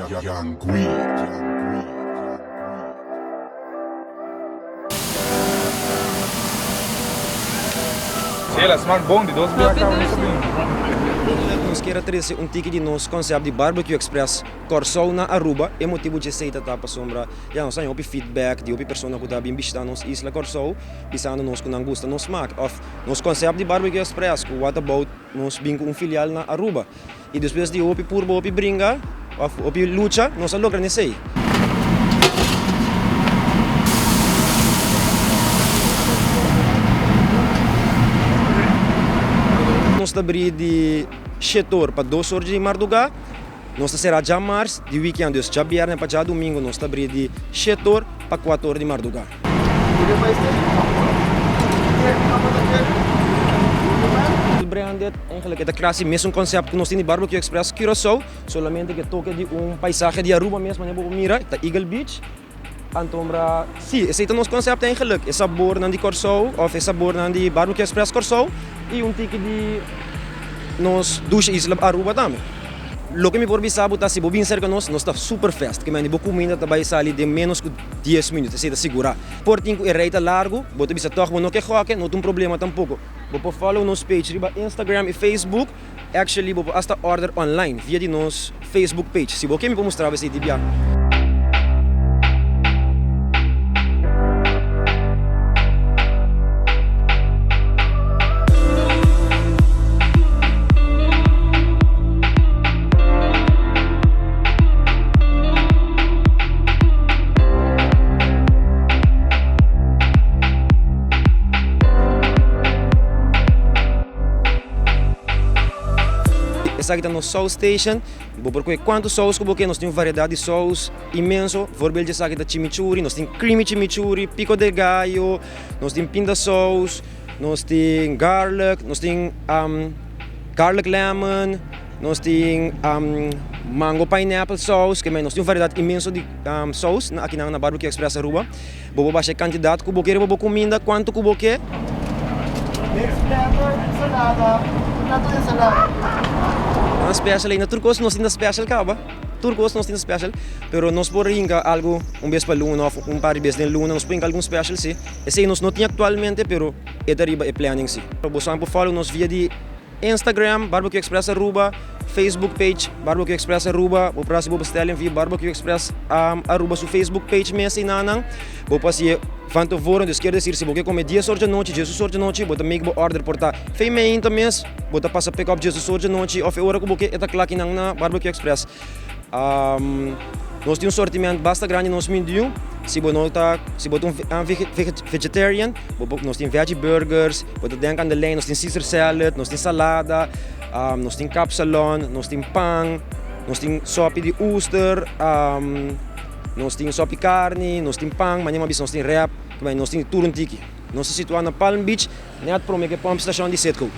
Young Greed. Sim, ela smaakt bom, die doos bij elkaar niet opnieuw. Nós queremos trazer ticket de nosso conceito de Barbecue Express Corsou na Aruba. E motivo de ser tapa sombra. Já nós temos feedback de pessoa que está bem vista nos Isla Corsou, pensando nos que não gosta nos smaak. Of nos conceito de Barbecue Express, que what about nos bem com filial na Aruba. E depois de purbo bringa, of lucha, nós logra nesse aí. Nós abrimos de setor para 2 horas de madrugada, nós será já março, de weekend, dus já viernes para já domingo, nós abrimos de setor para 4 horas de madrugada. Branded, eigenlijk het is mesmo conceito que nós temos de Barbecue Express Curaçao, solamente que toque de paisaje de Aruba mesmo, né, mira, tá Eagle Beach. Antombra, sim, esse é o nosso conceito eigenlijk. É sabor na de Corsou, ou é sabor na de Barbecue Express Corsou e ticket de nos duas islas Aruba também. Lo que me por bisabo tá se bobin cerca nós está super fast, que mani boa comida vai sair de menos que 10 minutos, se segura. Por tinco é reita largo, bota bisa toch não que joque, não tem problema tampouco. Vou follow nos page riba Instagram e Facebook, actually vou hasta order online via de nos Facebook page. Se você me pode mostrar esse tipo Essa aqui está no Soul Station, vou procurar quantos sous que nós temos variedade de sous imenso. Por exemplo, essa aqui está chimichurri, nós temos creamy chimichurri, pico de gallo, nós temos pinda sauce, nós temos garlic, nós temos garlic lemon, nós temos mango pineapple sauce, que nós temos variedade imenso de sauce aqui na Barbecue Express Aruba. Vou baixar a quantidade que você quer, comida, quanto que você quer. Next flavor, ensalada, plato de ensalada. Uma special aí na Turcos nós temos special acaba. Turcos nós temos special, pero nós podemos algo vez para luna ou par de vezes de luna nós podemos algum special sim. Esse aí nós não tem atualmente, pero é dariba é planning sim. Você pode follow nos via de Instagram Barbecue Express Aruba, Facebook page Barbecue Express Aruba, o próximo bestellen via Barbecue Express Aruba su Facebook page mesmo nanang. Vou passar van tevoren, dus quer dizer se você comer 10 horas de noite, 16 horas de noite, você make bo order porta feimento mês, você passa pick up 16 horas de noite, of hora que você eta claque na Barbecue Express. Nós temos sortimento basta grande nos menu. Se você vegetarian, nós temos veggie burgers, você denkt aan de lijn, nós temos Caesar salad, nós temos salada, nós temos capsalon, nós temos pão, nós temos sopa de oyster, nós temos sopa de carne, nós temos pão, mas nós temos rap, nós temos tudo tiki. Nós situamos na Palm Beach, net para o Palm Station de Setco.